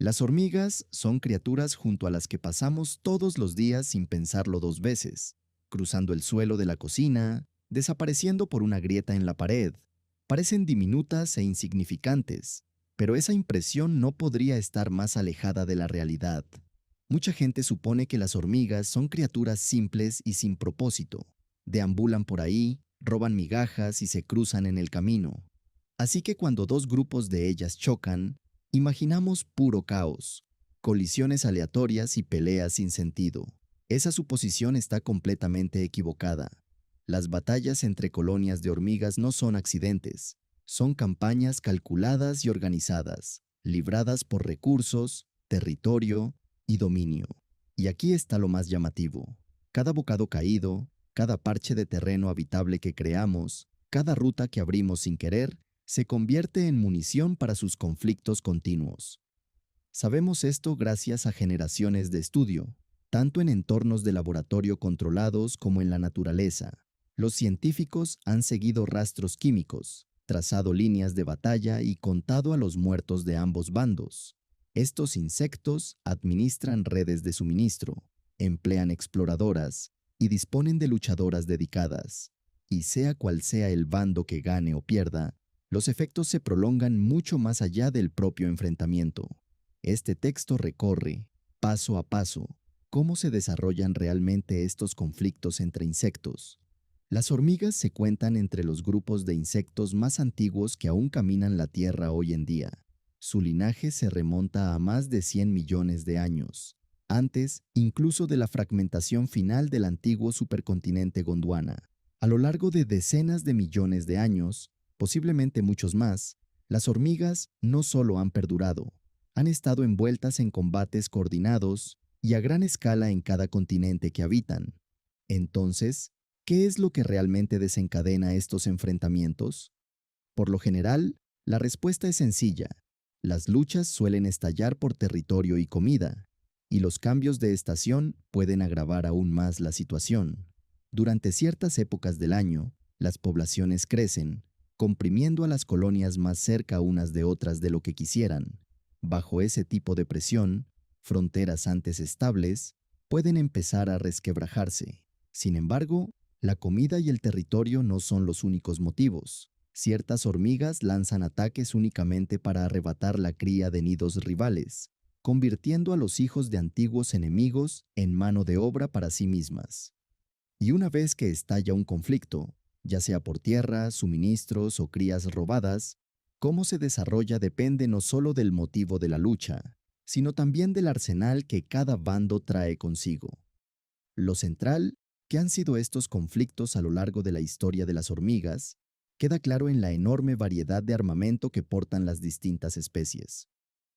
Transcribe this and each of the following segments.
Las hormigas son criaturas junto a las que pasamos todos los días sin pensarlo dos veces, cruzando el suelo de la cocina, desapareciendo por una grieta en la pared. Parecen diminutas e insignificantes, pero esa impresión no podría estar más alejada de la realidad. Mucha gente supone que las hormigas son criaturas simples y sin propósito. Deambulan por ahí, roban migajas y se cruzan en el camino. Así que cuando dos grupos de ellas chocan, imaginamos puro caos, colisiones aleatorias y peleas sin sentido. Esa suposición está completamente equivocada. Las batallas entre colonias de hormigas no son accidentes, son campañas calculadas y organizadas, libradas por recursos, territorio y dominio. Y aquí está lo más llamativo. Cada bocado caído, cada parche de terreno habitable que creamos, cada ruta que abrimos sin querer, se convierte en munición para sus conflictos continuos. Sabemos esto gracias a generaciones de estudio, tanto en entornos de laboratorio controlados como en la naturaleza. Los científicos han seguido rastros químicos, trazado líneas de batalla y contado a los muertos de ambos bandos. Estos insectos administran redes de suministro, emplean exploradoras y disponen de luchadoras dedicadas. Y sea cual sea el bando que gane o pierda, los efectos se prolongan mucho más allá del propio enfrentamiento. Este texto recorre, paso a paso, cómo se desarrollan realmente estos conflictos entre insectos. Las hormigas se cuentan entre los grupos de insectos más antiguos que aún caminan la Tierra hoy en día. Su linaje se remonta a más de 100 millones de años, antes incluso de la fragmentación final del antiguo supercontinente Gondwana. A lo largo de decenas de millones de años, posiblemente muchos más, las hormigas no solo han perdurado, han estado envueltas en combates coordinados y a gran escala en cada continente que habitan. Entonces, ¿qué es lo que realmente desencadena estos enfrentamientos? Por lo general, la respuesta es sencilla. Las luchas suelen estallar por territorio y comida, y los cambios de estación pueden agravar aún más la situación. Durante ciertas épocas del año, las poblaciones crecen, comprimiendo a las colonias más cerca unas de otras de lo que quisieran. Bajo ese tipo de presión, fronteras antes estables pueden empezar a resquebrajarse. Sin embargo, la comida y el territorio no son los únicos motivos. Ciertas hormigas lanzan ataques únicamente para arrebatar la cría de nidos rivales, convirtiendo a los hijos de antiguos enemigos en mano de obra para sí mismas. Y una vez que estalla un conflicto, ya sea por tierra, suministros o crías robadas, cómo se desarrolla depende no solo del motivo de la lucha, sino también del arsenal que cada bando trae consigo. Lo central, que han sido estos conflictos a lo largo de la historia de las hormigas, queda claro en la enorme variedad de armamento que portan las distintas especies.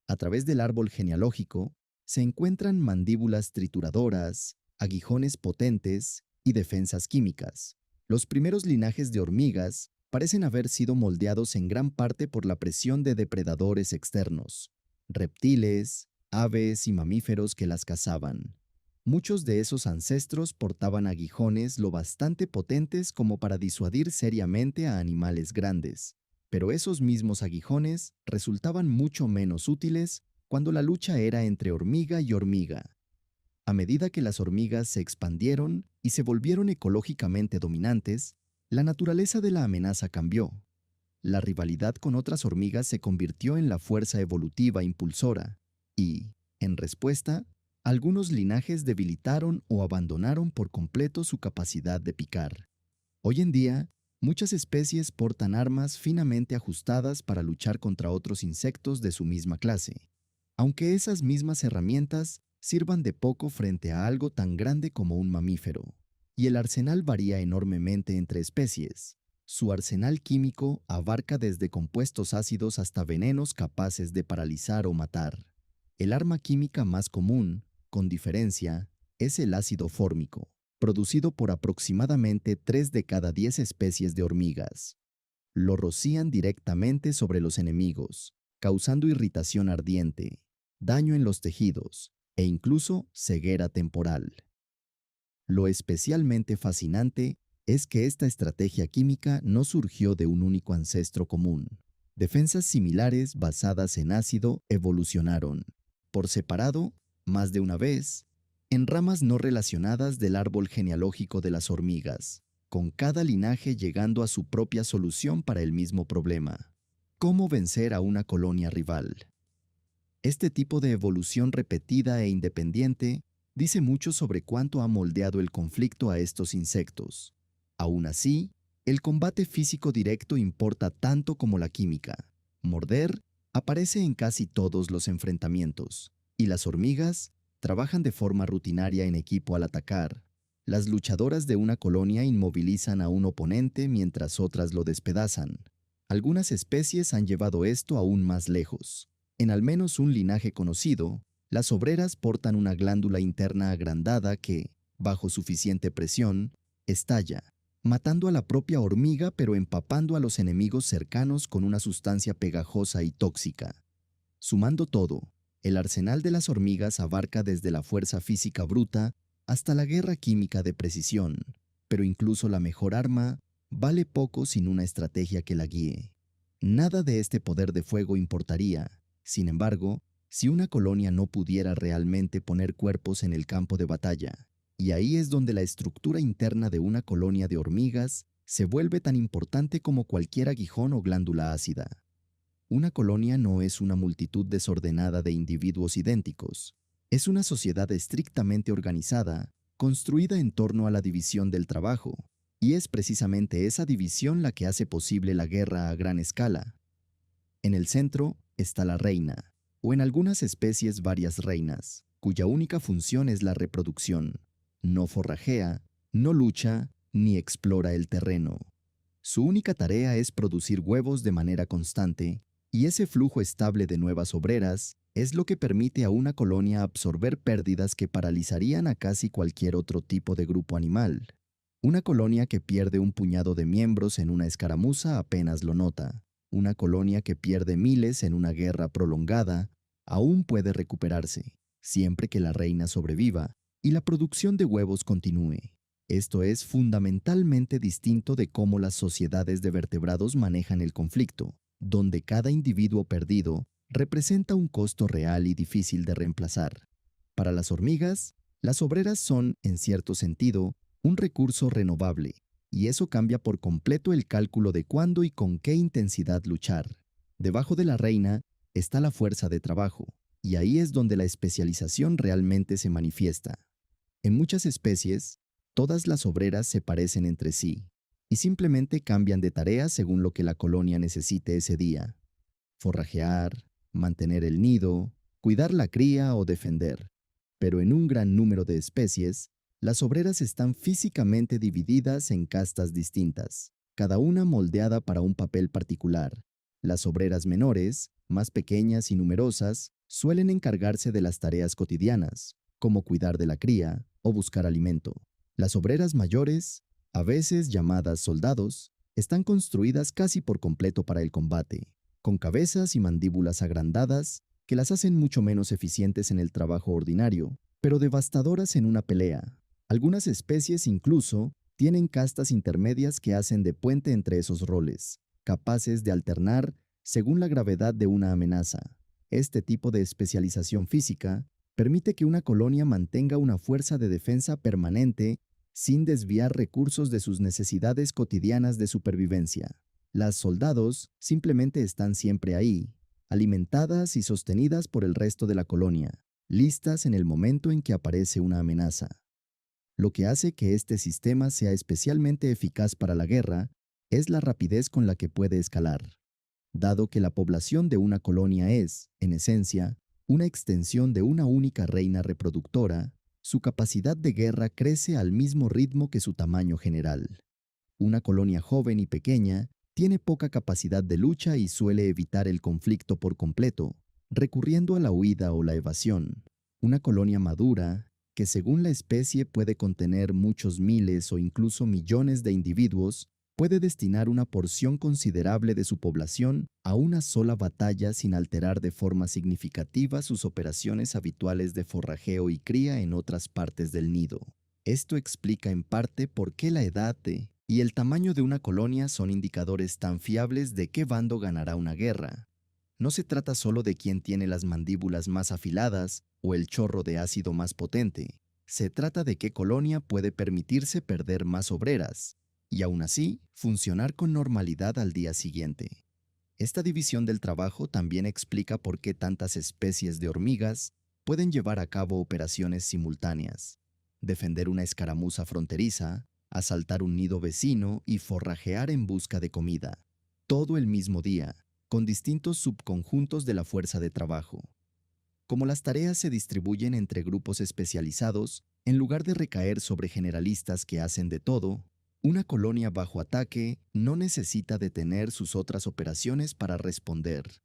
A través del árbol genealógico se encuentran mandíbulas trituradoras, aguijones potentes y defensas químicas. Los primeros linajes de hormigas parecen haber sido moldeados en gran parte por la presión de depredadores externos, reptiles, aves y mamíferos que las cazaban. Muchos de esos ancestros portaban aguijones lo bastante potentes como para disuadir seriamente a animales grandes, pero esos mismos aguijones resultaban mucho menos útiles cuando la lucha era entre hormiga y hormiga. A medida que las hormigas se expandieron y se volvieron ecológicamente dominantes, la naturaleza de la amenaza cambió. La rivalidad con otras hormigas se convirtió en la fuerza evolutiva impulsora y, en respuesta, algunos linajes debilitaron o abandonaron por completo su capacidad de picar. Hoy en día, muchas especies portan armas finamente ajustadas para luchar contra otros insectos de su misma clase, aunque esas mismas herramientas sirvan de poco frente a algo tan grande como un mamífero. Y el arsenal varía enormemente entre especies. Su arsenal químico abarca desde compuestos ácidos hasta venenos capaces de paralizar o matar. El arma química más común, con diferencia, es el ácido fórmico, producido por aproximadamente 3 de cada 10 especies de hormigas. Lo rocían directamente sobre los enemigos, causando irritación ardiente, daño en los tejidos e incluso ceguera temporal. Lo especialmente fascinante es que esta estrategia química no surgió de un único ancestro común. Defensas similares basadas en ácido evolucionaron, por separado, más de una vez, en ramas no relacionadas del árbol genealógico de las hormigas, con cada linaje llegando a su propia solución para el mismo problema. ¿Cómo vencer a una colonia rival? Este tipo de evolución repetida e independiente dice mucho sobre cuánto ha moldeado el conflicto a estos insectos. Aún así, el combate físico directo importa tanto como la química. Morder aparece en casi todos los enfrentamientos, y las hormigas trabajan de forma rutinaria en equipo al atacar. Las luchadoras de una colonia inmovilizan a un oponente mientras otras lo despedazan. Algunas especies han llevado esto aún más lejos. En al menos un linaje conocido, las obreras portan una glándula interna agrandada que, bajo suficiente presión, estalla, matando a la propia hormiga pero empapando a los enemigos cercanos con una sustancia pegajosa y tóxica. Sumando todo, el arsenal de las hormigas abarca desde la fuerza física bruta hasta la guerra química de precisión, pero incluso la mejor arma vale poco sin una estrategia que la guíe. Nada de este poder de fuego importaría, sin embargo, si una colonia no pudiera realmente poner cuerpos en el campo de batalla. Y ahí es donde la estructura interna de una colonia de hormigas se vuelve tan importante como cualquier aguijón o glándula ácida. Una colonia no es una multitud desordenada de individuos idénticos. Es una sociedad estrictamente organizada, construida en torno a la división del trabajo, y es precisamente esa división la que hace posible la guerra a gran escala. En el centro está la reina, o en algunas especies varias reinas, cuya única función es la reproducción. No forrajea, no lucha, ni explora el terreno. Su única tarea es producir huevos de manera constante, y ese flujo estable de nuevas obreras es lo que permite a una colonia absorber pérdidas que paralizarían a casi cualquier otro tipo de grupo animal. Una colonia que pierde un puñado de miembros en una escaramuza apenas lo nota. Una colonia que pierde miles en una guerra prolongada aún puede recuperarse, siempre que la reina sobreviva y la producción de huevos continúe. Esto es fundamentalmente distinto de cómo las sociedades de vertebrados manejan el conflicto, donde cada individuo perdido representa un costo real y difícil de reemplazar. Para las hormigas, las obreras son, en cierto sentido, un recurso renovable, y eso cambia por completo el cálculo de cuándo y con qué intensidad luchar. Debajo de la reina está la fuerza de trabajo, y ahí es donde la especialización realmente se manifiesta. En muchas especies, todas las obreras se parecen entre sí, y simplemente cambian de tarea según lo que la colonia necesite ese día. Forrajear, mantener el nido, cuidar la cría o defender. Pero en un gran número de especies, las obreras están físicamente divididas en castas distintas, cada una moldeada para un papel particular. Las obreras menores, más pequeñas y numerosas, suelen encargarse de las tareas cotidianas, como cuidar de la cría o buscar alimento. Las obreras mayores, a veces llamadas soldados, están construidas casi por completo para el combate, con cabezas y mandíbulas agrandadas que las hacen mucho menos eficientes en el trabajo ordinario, pero devastadoras en una pelea. Algunas especies incluso tienen castas intermedias que hacen de puente entre esos roles, capaces de alternar según la gravedad de una amenaza. Este tipo de especialización física permite que una colonia mantenga una fuerza de defensa permanente sin desviar recursos de sus necesidades cotidianas de supervivencia. Las soldados simplemente están siempre ahí, alimentadas y sostenidas por el resto de la colonia, listas en el momento en que aparece una amenaza. Lo que hace que este sistema sea especialmente eficaz para la guerra es la rapidez con la que puede escalar. Dado que la población de una colonia es, en esencia, una extensión de una única reina reproductora, su capacidad de guerra crece al mismo ritmo que su tamaño general. Una colonia joven y pequeña tiene poca capacidad de lucha y suele evitar el conflicto por completo, recurriendo a la huida o la evasión. Una colonia madura, que según la especie puede contener muchos miles o incluso millones de individuos, puede destinar una porción considerable de su población a una sola batalla sin alterar de forma significativa sus operaciones habituales de forrajeo y cría en otras partes del nido. Esto explica en parte por qué la edad y el tamaño de una colonia son indicadores tan fiables de qué bando ganará una guerra. No se trata solo de quién tiene las mandíbulas más afiladas o el chorro de ácido más potente. Se trata de qué colonia puede permitirse perder más obreras y aún así funcionar con normalidad al día siguiente. Esta división del trabajo también explica por qué tantas especies de hormigas pueden llevar a cabo operaciones simultáneas, defender una escaramuza fronteriza, asaltar un nido vecino y forrajear en busca de comida, todo el mismo día, con distintos subconjuntos de la fuerza de trabajo. Como las tareas se distribuyen entre grupos especializados, en lugar de recaer sobre generalistas que hacen de todo, una colonia bajo ataque no necesita detener sus otras operaciones para responder.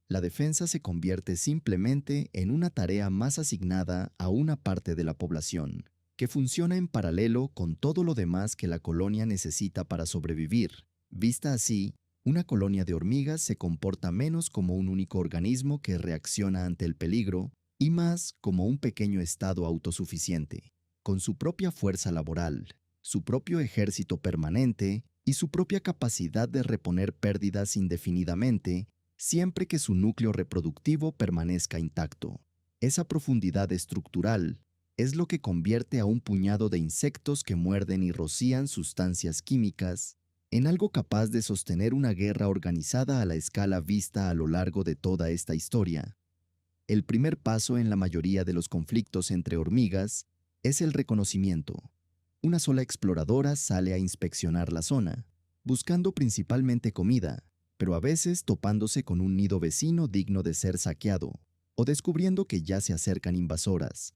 La defensa se convierte simplemente en una tarea más asignada a una parte de la población, que funciona en paralelo con todo lo demás que la colonia necesita para sobrevivir. Vista así, una colonia de hormigas se comporta menos como un único organismo que reacciona ante el peligro y más como un pequeño estado autosuficiente, con su propia fuerza laboral, su propio ejército permanente y su propia capacidad de reponer pérdidas indefinidamente siempre que su núcleo reproductivo permanezca intacto. Esa profundidad estructural es lo que convierte a un puñado de insectos que muerden y rocían sustancias químicas en algo capaz de sostener una guerra organizada a la escala vista a lo largo de toda esta historia. El primer paso en la mayoría de los conflictos entre hormigas es el reconocimiento. Una sola exploradora sale a inspeccionar la zona, buscando principalmente comida, pero a veces topándose con un nido vecino digno de ser saqueado, o descubriendo que ya se acercan invasoras.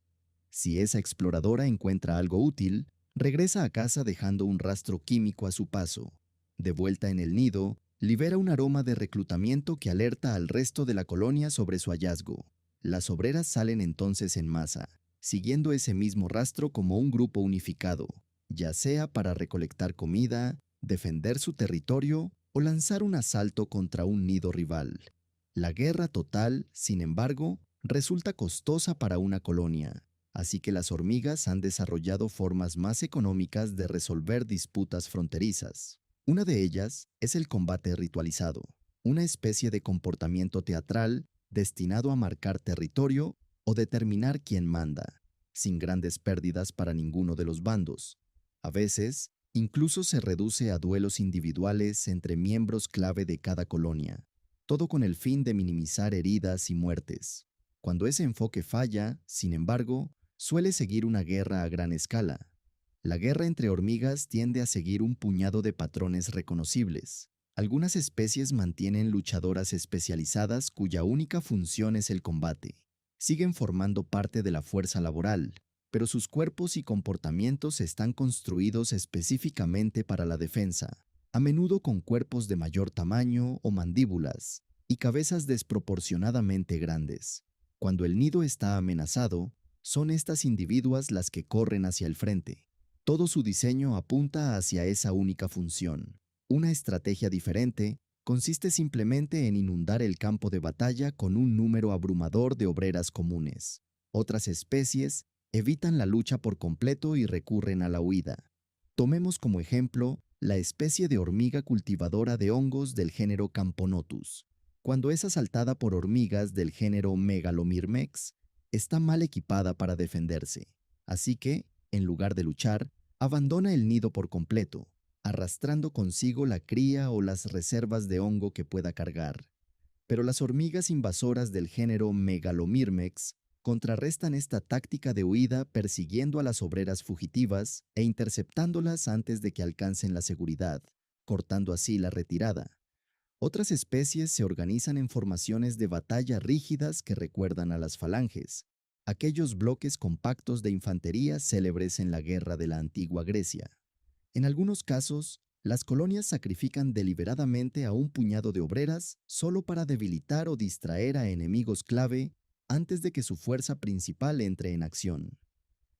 Si esa exploradora encuentra algo útil, regresa a casa dejando un rastro químico a su paso. De vuelta en el nido, libera un aroma de reclutamiento que alerta al resto de la colonia sobre su hallazgo. Las obreras salen entonces en masa, siguiendo ese mismo rastro como un grupo unificado, ya sea para recolectar comida, defender su territorio o lanzar un asalto contra un nido rival. La guerra total, sin embargo, resulta costosa para una colonia, así que las hormigas han desarrollado formas más económicas de resolver disputas fronterizas. Una de ellas es el combate ritualizado, una especie de comportamiento teatral destinado a marcar territorio o determinar quién manda, sin grandes pérdidas para ninguno de los bandos. A veces, incluso se reduce a duelos individuales entre miembros clave de cada colonia, todo con el fin de minimizar heridas y muertes. Cuando ese enfoque falla, sin embargo, suele seguir una guerra a gran escala. La guerra entre hormigas tiende a seguir un puñado de patrones reconocibles. Algunas especies mantienen luchadoras especializadas cuya única función es el combate. Siguen formando parte de la fuerza laboral, pero sus cuerpos y comportamientos están construidos específicamente para la defensa, a menudo con cuerpos de mayor tamaño o mandíbulas, y cabezas desproporcionadamente grandes. Cuando el nido está amenazado, son estas individuas las que corren hacia el frente. Todo su diseño apunta hacia esa única función. Una estrategia diferente consiste simplemente en inundar el campo de batalla con un número abrumador de obreras comunes. Otras especies evitan la lucha por completo y recurren a la huida. Tomemos como ejemplo la especie de hormiga cultivadora de hongos del género Camponotus. Cuando es asaltada por hormigas del género Megalomyrmex, está mal equipada para defenderse, así que, en lugar de luchar, abandona el nido por completo, arrastrando consigo la cría o las reservas de hongo que pueda cargar. Pero las hormigas invasoras del género Megalomyrmex contrarrestan esta táctica de huida persiguiendo a las obreras fugitivas e interceptándolas antes de que alcancen la seguridad, cortando así la retirada. Otras especies se organizan en formaciones de batalla rígidas que recuerdan a las falanges, aquellos bloques compactos de infantería célebres en la guerra de la antigua Grecia. En algunos casos, las colonias sacrifican deliberadamente a un puñado de obreras solo para debilitar o distraer a enemigos clave antes de que su fuerza principal entre en acción.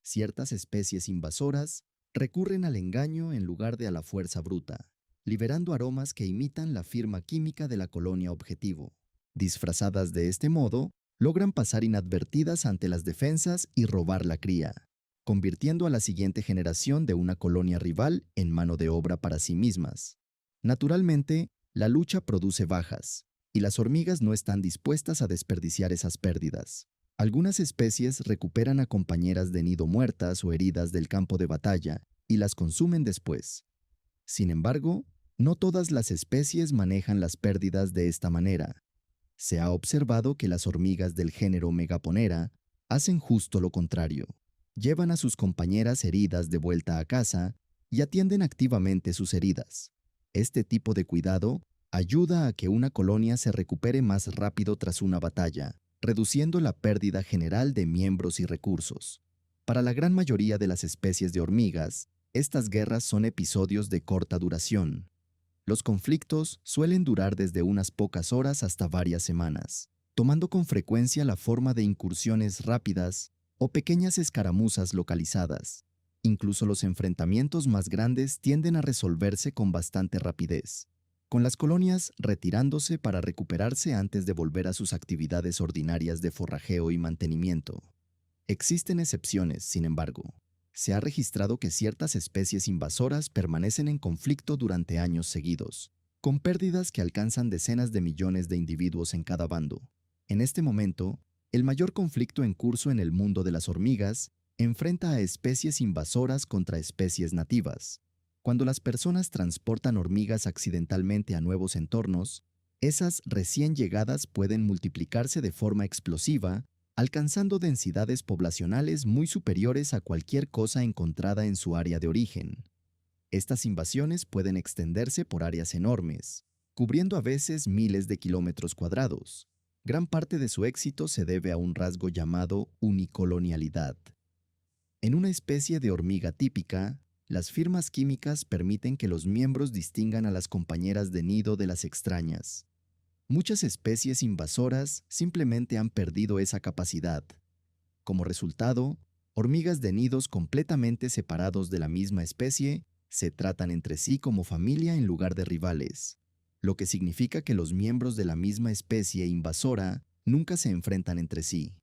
Ciertas especies invasoras recurren al engaño en lugar de a la fuerza bruta, liberando aromas que imitan la firma química de la colonia objetivo. Disfrazadas de este modo, logran pasar inadvertidas ante las defensas y robar la cría, convirtiendo a la siguiente generación de una colonia rival en mano de obra para sí mismas. Naturalmente, la lucha produce bajas, y las hormigas no están dispuestas a desperdiciar esas pérdidas. Algunas especies recuperan a compañeras de nido muertas o heridas del campo de batalla y las consumen después. Sin embargo, no todas las especies manejan las pérdidas de esta manera. Se ha observado que las hormigas del género Megaponera hacen justo lo contrario. Llevan a sus compañeras heridas de vuelta a casa y atienden activamente sus heridas. Este tipo de cuidado ayuda a que una colonia se recupere más rápido tras una batalla, reduciendo la pérdida general de miembros y recursos. Para la gran mayoría de las especies de hormigas, estas guerras son episodios de corta duración. Los conflictos suelen durar desde unas pocas horas hasta varias semanas, tomando con frecuencia la forma de incursiones rápidas o pequeñas escaramuzas localizadas. Incluso los enfrentamientos más grandes tienden a resolverse con bastante rapidez, con las colonias retirándose para recuperarse antes de volver a sus actividades ordinarias de forrajeo y mantenimiento. Existen excepciones, sin embargo. Se ha registrado que ciertas especies invasoras permanecen en conflicto durante años seguidos, con pérdidas que alcanzan decenas de millones de individuos en cada bando. En este momento, el mayor conflicto en curso en el mundo de las hormigas enfrenta a especies invasoras contra especies nativas. Cuando las personas transportan hormigas accidentalmente a nuevos entornos, esas recién llegadas pueden multiplicarse de forma explosiva, alcanzando densidades poblacionales muy superiores a cualquier cosa encontrada en su área de origen. Estas invasiones pueden extenderse por áreas enormes, cubriendo a veces miles de kilómetros cuadrados. Gran parte de su éxito se debe a un rasgo llamado unicolonialidad. En una especie de hormiga típica, las firmas químicas permiten que los miembros distingan a las compañeras de nido de las extrañas. Muchas especies invasoras simplemente han perdido esa capacidad. Como resultado, hormigas de nidos completamente separados de la misma especie se tratan entre sí como familia en lugar de rivales, lo que significa que los miembros de la misma especie invasora nunca se enfrentan entre sí.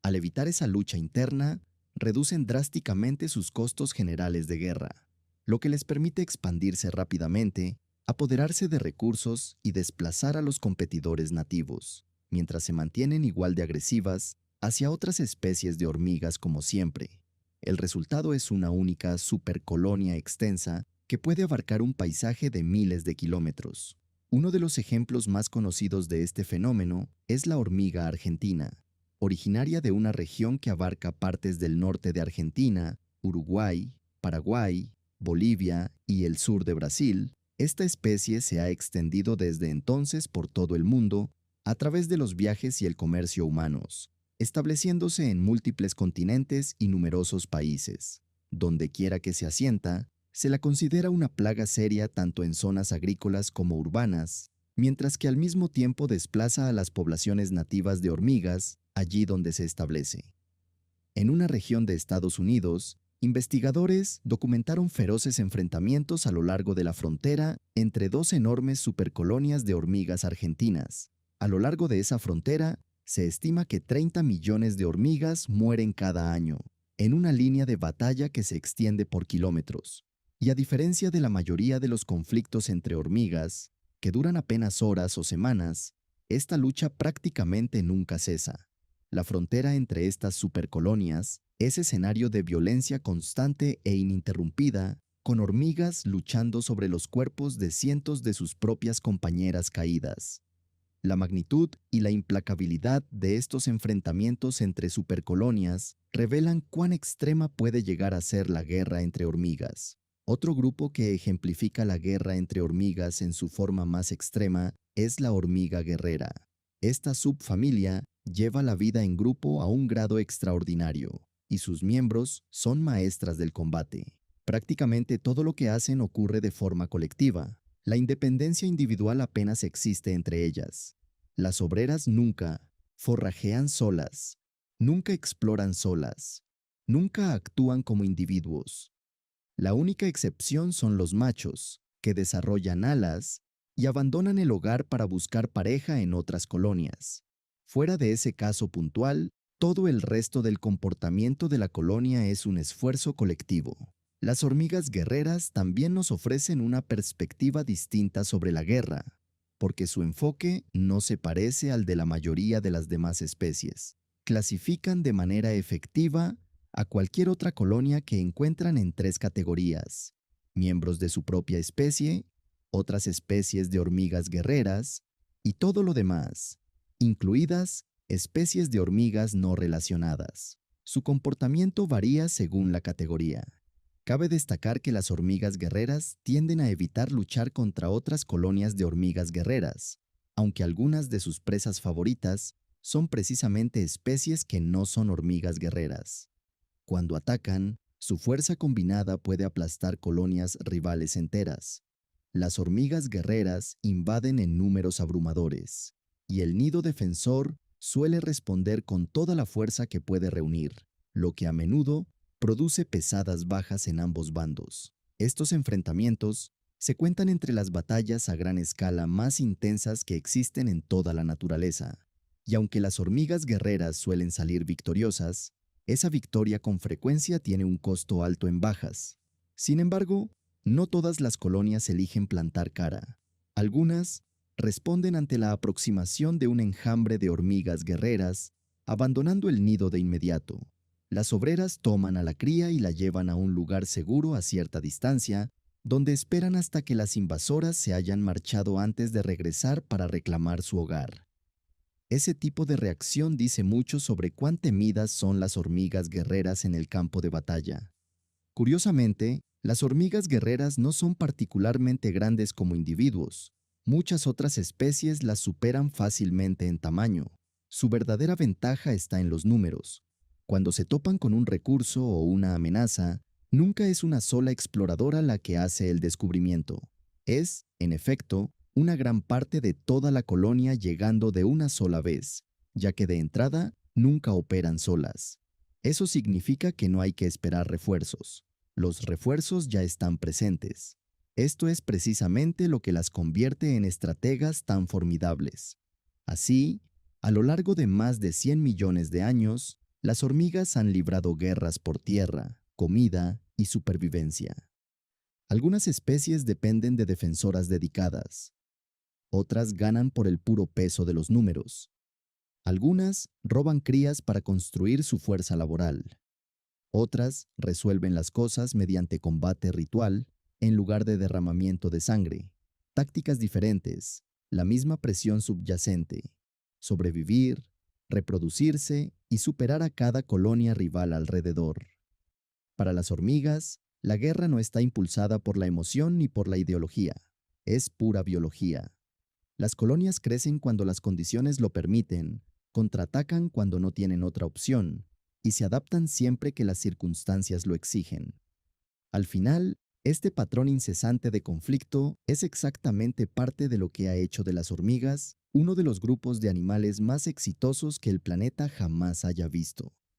Al evitar esa lucha interna, reducen drásticamente sus costos generales de guerra, lo que les permite expandirse rápidamente, apoderarse de recursos y desplazar a los competidores nativos, mientras se mantienen igual de agresivas hacia otras especies de hormigas como siempre. El resultado es una única supercolonia extensa que puede abarcar un paisaje de miles de kilómetros. Uno de los ejemplos más conocidos de este fenómeno es la hormiga argentina. Originaria de una región que abarca partes del norte de Argentina, Uruguay, Paraguay, Bolivia y el sur de Brasil, esta especie se ha extendido desde entonces por todo el mundo a través de los viajes y el comercio humanos, estableciéndose en múltiples continentes y numerosos países. Donde quiera que se asienta, se la considera una plaga seria tanto en zonas agrícolas como urbanas, mientras que al mismo tiempo desplaza a las poblaciones nativas de hormigas allí donde se establece. En una región de Estados Unidos, investigadores documentaron feroces enfrentamientos a lo largo de la frontera entre dos enormes supercolonias de hormigas argentinas. A lo largo de esa frontera, se estima que 30 millones de hormigas mueren cada año, en una línea de batalla que se extiende por kilómetros. Y a diferencia de la mayoría de los conflictos entre hormigas, que duran apenas horas o semanas, esta lucha prácticamente nunca cesa. La frontera entre estas supercolonias es escenario de violencia constante e ininterrumpida, con hormigas luchando sobre los cuerpos de cientos de sus propias compañeras caídas. La magnitud y la implacabilidad de estos enfrentamientos entre supercolonias revelan cuán extrema puede llegar a ser la guerra entre hormigas. Otro grupo que ejemplifica la guerra entre hormigas en su forma más extrema es la hormiga guerrera. Esta subfamilia lleva la vida en grupo a un grado extraordinario, y sus miembros son maestras del combate. Prácticamente todo lo que hacen ocurre de forma colectiva. La independencia individual apenas existe entre ellas. Las obreras nunca forrajean solas, nunca exploran solas, nunca actúan como individuos. La única excepción son los machos, que desarrollan alas y abandonan el hogar para buscar pareja en otras colonias. Fuera de ese caso puntual, todo el resto del comportamiento de la colonia es un esfuerzo colectivo. Las hormigas guerreras también nos ofrecen una perspectiva distinta sobre la guerra. porque su enfoque no se parece al de la mayoría de las demás especies. Clasifican de manera efectiva a cualquier otra colonia que encuentran en tres categorías: miembros de su propia especie, otras especies de hormigas guerreras y todo lo demás, incluidas especies de hormigas no relacionadas. Su comportamiento varía según la categoría. Cabe destacar que las hormigas guerreras tienden a evitar luchar contra otras colonias de hormigas guerreras, aunque algunas de sus presas favoritas son precisamente especies que no son hormigas guerreras. Cuando atacan, su fuerza combinada puede aplastar colonias rivales enteras. Las hormigas guerreras invaden en números abrumadores, y el nido defensor suele responder con toda la fuerza que puede reunir, lo que a menudo produce pesadas bajas en ambos bandos. Estos enfrentamientos se cuentan entre las batallas a gran escala más intensas que existen en toda la naturaleza, y aunque las hormigas guerreras suelen salir victoriosas, esa victoria con frecuencia tiene un costo alto en bajas. Sin embargo, no todas las colonias eligen plantar cara. Algunas responden ante la aproximación de un enjambre de hormigas guerreras, abandonando el nido de inmediato. Las obreras toman a la cría y la llevan a un lugar seguro a cierta distancia, donde esperan hasta que las invasoras se hayan marchado antes de regresar para reclamar su hogar. Ese tipo de reacción dice mucho sobre cuán temidas son las hormigas guerreras en el campo de batalla. Curiosamente, las hormigas guerreras no son particularmente grandes como individuos. Muchas otras especies las superan fácilmente en tamaño. Su verdadera ventaja está en los números. Cuando se topan con un recurso o una amenaza, nunca es una sola exploradora la que hace el descubrimiento. Es, en efecto, una gran parte de toda la colonia llegando de una sola vez, ya que de entrada nunca operan solas. Eso significa que no hay que esperar refuerzos. Los refuerzos ya están presentes. Esto es precisamente lo que las convierte en estrategas tan formidables. Así, a lo largo de más de 100 millones de años, las hormigas han librado guerras por tierra, comida y supervivencia. Algunas especies dependen de defensoras dedicadas. Otras ganan por el puro peso de los números. Algunas roban crías para construir su fuerza laboral. Otras resuelven las cosas mediante combate ritual en lugar de derramamiento de sangre. Tácticas diferentes, la misma presión subyacente: sobrevivir, reproducirse y superar a cada colonia rival alrededor. Para las hormigas, la guerra no está impulsada por la emoción ni por la ideología. Es pura biología. Las colonias crecen cuando las condiciones lo permiten, contraatacan cuando no tienen otra opción, y se adaptan siempre que las circunstancias lo exigen. Al final, este patrón incesante de conflicto es exactamente parte de lo que ha hecho de las hormigas uno de los grupos de animales más exitosos que el planeta jamás haya visto.